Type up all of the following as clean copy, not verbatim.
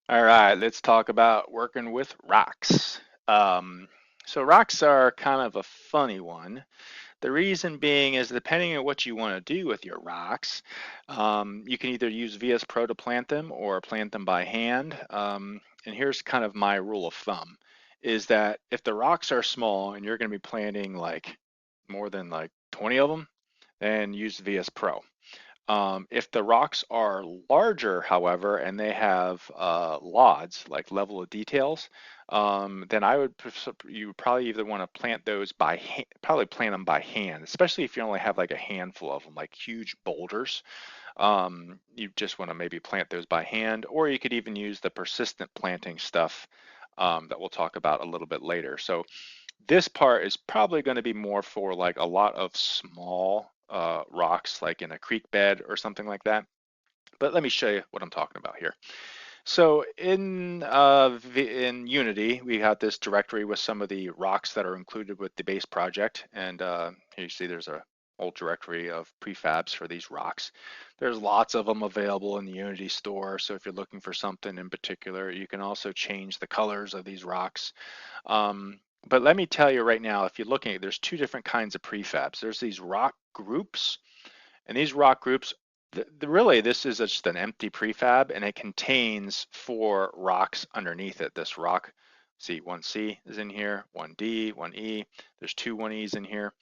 All right, let's talk about working with rocks. Um, so rocks are kind of a funny one. The reason being is depending on what you want to do with your rocks, you can either use VSPro to plant them or plant them by hand. And here's kind of my rule of thumb, is that if the rocks are small and you're going to be planting like more than like 20 of them, then use VSPro. If the rocks are larger, however, and they have LODs, like level of details, then you would probably either want to plant those by hand, probably plant them by hand, especially if you only have like a handful of them, like huge boulders. You just want to maybe plant those by hand, or you could even use the persistent planting stuff that we'll talk about a little bit later. So this part is probably going to be more for like a lot of small rocks, like in a creek bed or something like that. But let me show you what I'm talking about here. So in Unity, we got this directory with some of the rocks that are included with the base project, and here you see there's a whole directory of prefabs for these rocks. There's lots of them available in the Unity store, so if you're looking for something in particular, you can also change the colors of these rocks. But let me tell you right now, if you're looking at, there's two different kinds of prefabs. There's these rock groups, and these rock groups, really, this is just an empty prefab, and it contains four rocks underneath it. This rock, see, 1C is in here, 1D, 1E. There's two 1Es in here.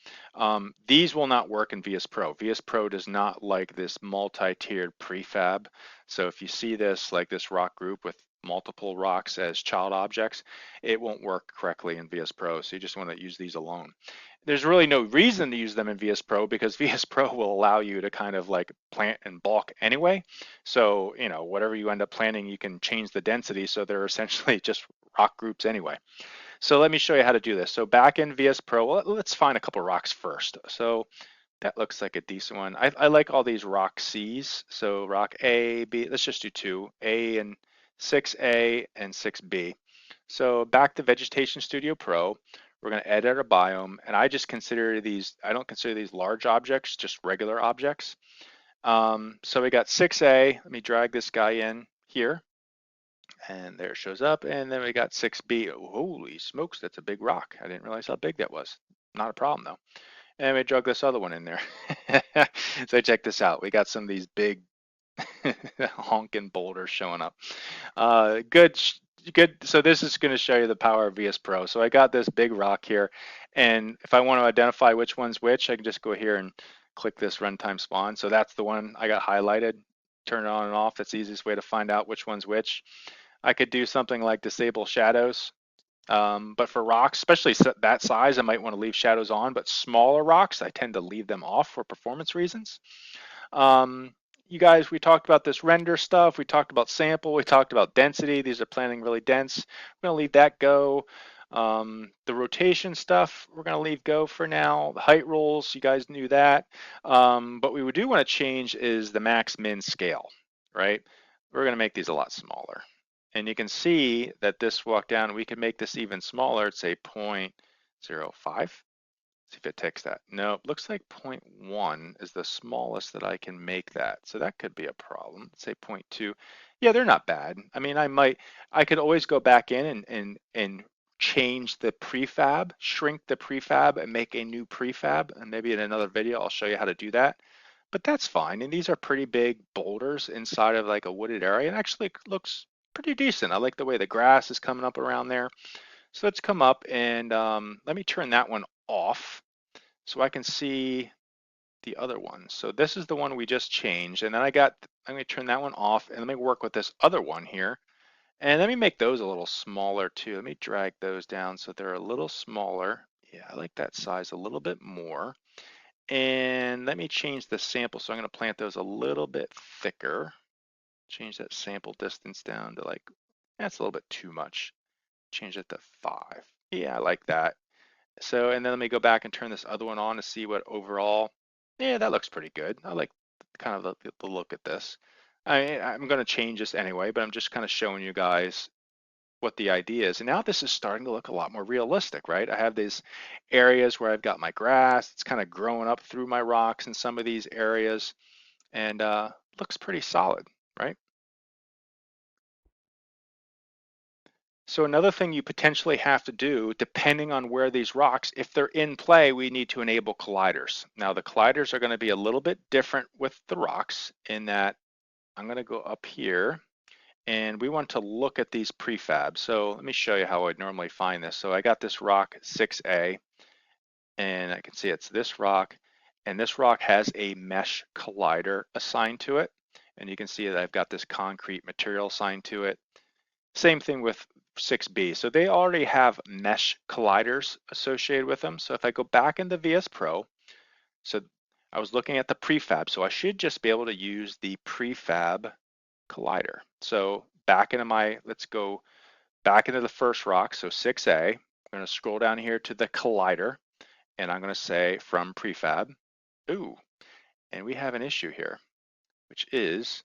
These will not work in VS Pro. VS Pro does not like this multi-tiered prefab. So if you see this, like this rock group with multiple rocks as child objects, it won't work correctly in VS Pro. So you just want to use these alone. There's really no reason to use them in VS Pro because VS Pro will allow you to kind of like plant in bulk anyway. So, whatever you end up planting, you can change the density. So they're essentially just rock groups anyway. So let me show you how to do this. So back in VS Pro, well, let's find a couple rocks first. So that looks like a decent one. I like all these rock C's. So rock A, B, let's just do two, A and 6A and 6B. So back to Vegetation Studio Pro, we're going to edit our biome, and I don't consider these large objects, just regular objects. So we got 6A, let me drag this guy in here, and there it shows up, and then we got 6B. Holy smokes, that's a big rock. I didn't realize how big that was. Not a problem though. And we drug this other one in there. So check this out. We got some of these big honking boulders showing up. Good, good. So this is going to show you the power of VS Pro. So I got this big rock here, and if I want to identify which one's which, I can just go here and click this runtime spawn. So that's the one I got highlighted. Turn it on and off. That's the easiest way to find out which one's which. I could do something like disable shadows. But for rocks, especially that size, I might want to leave shadows on, but smaller rocks, I tend to leave them off for performance reasons. Um, you guys, we talked about this render stuff. We talked about sample. We talked about density. These are planning really dense. We're going to leave that go. The rotation stuff, we're going to leave go for now. The height rules, you guys knew that. But we do want to change is the max min scale, right? We're going to make these a lot smaller. And you can see that this walk down, we can make this even smaller, say 0.05. See if it takes that. No, it looks like zero point 0.1 is the smallest that I can make that. So that could be a problem. Let's say zero point 0.2. Yeah, they're not bad. I mean, I could always go back in and change the prefab, shrink the prefab and make a new prefab. And maybe in another video, I'll show you how to do that. But that's fine. And these are pretty big boulders inside of like a wooded area. And actually it looks pretty decent. I like the way the grass is coming up around there. So let's come up and let me turn that one off so I can see the other one. So this is the one we just changed. And then I'm going to turn that one off and let me work with this other one here. And let me make those a little smaller too. Let me drag those down so they're a little smaller. Yeah, I like that size a little bit more. And let me change the sample. So I'm going to plant those a little bit thicker. Change that sample distance down to like, that's a little bit too much. Change it to 5. Yeah, I like that. So, and then let me go back and turn this other one on to see what overall, yeah, that looks pretty good. I like kind of the look at this. I'm going to change this anyway, but I'm just kind of showing you guys what the idea is. And now this is starting to look a lot more realistic, right? I have these areas where I've got my grass. It's kind of growing up through my rocks in some of these areas and looks pretty solid, right? So another thing you potentially have to do, depending on where these rocks, if they're in play, we need to enable colliders. Now the colliders are going to be a little bit different with the rocks in that I'm going to go up here and we want to look at these prefabs. So let me show you how I'd normally find this. So I got this rock 6A and I can see it's this rock, and this rock has a mesh collider assigned to it. And you can see that I've got this concrete material assigned to it. Same thing with 6B. So they already have mesh colliders associated with them. So if I go back into VSPro, so I was looking at the prefab, so I should just be able to use the prefab collider. So back into let's go back into the first rock, so 6A. I'm going to scroll down here to the collider, and I'm going to say from prefab. Ooh, and we have an issue here, which is,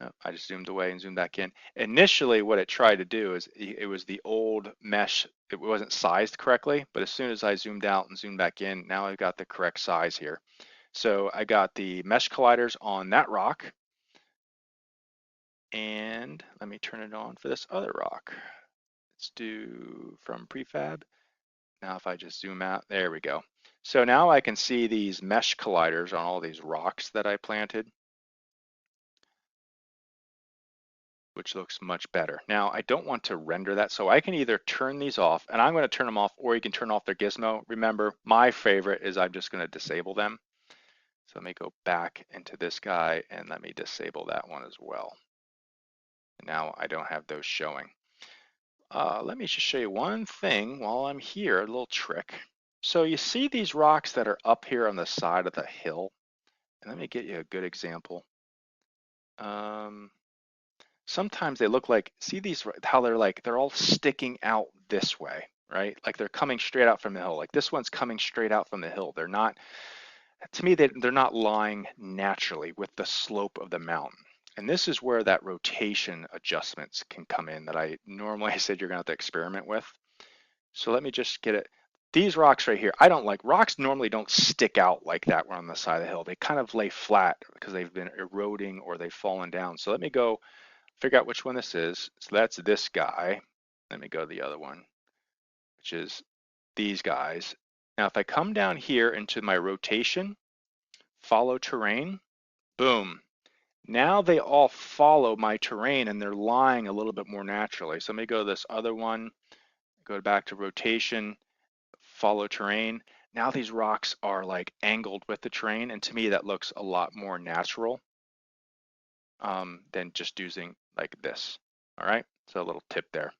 oh, I just zoomed away and zoomed back in. Initially, what it tried to do is it was the old mesh. It wasn't sized correctly, but as soon as I zoomed out and zoomed back in, now I've got the correct size here. So I got the mesh colliders on that rock. And let me turn it on for this other rock. Let's do from prefab. Now if I just zoom out, there we go. So now I can see these mesh colliders on all these rocks that I planted, which looks much better. Now I don't want to render that, so I can either turn these off, and I'm going to turn them off, or you can turn off their gizmo. Remember, my favorite is I'm just going to disable them. So let me go back into this guy and let me disable that one as well. And now I don't have those showing. Let me just show you one thing while I'm here, a little trick. So you see these rocks that are up here on the side of the hill? And let me get you a good example. Sometimes they look like, see these, how they're all sticking out this way, right? Like they're coming straight out from the hill. Like this one's coming straight out from the hill. They're not, to me, they're not lying naturally with the slope of the mountain. And this is where that rotation adjustments can come in that I normally said you're gonna have to experiment with. So let me just get it. These rocks right here, I don't like, rocks normally don't stick out like that on the side of the hill. They kind of lay flat because they've been eroding or they've fallen down. So let me go figure out which one this is. So that's this guy. Let me go to the other one, which is these guys. Now, if I come down here into my rotation, follow terrain, boom. Now they all follow my terrain and they're lying a little bit more naturally. So let me go to this other one, go back to rotation, follow terrain. Now these rocks are like angled with the terrain, and to me that looks a lot more natural than just using like this. All right, so a little tip there.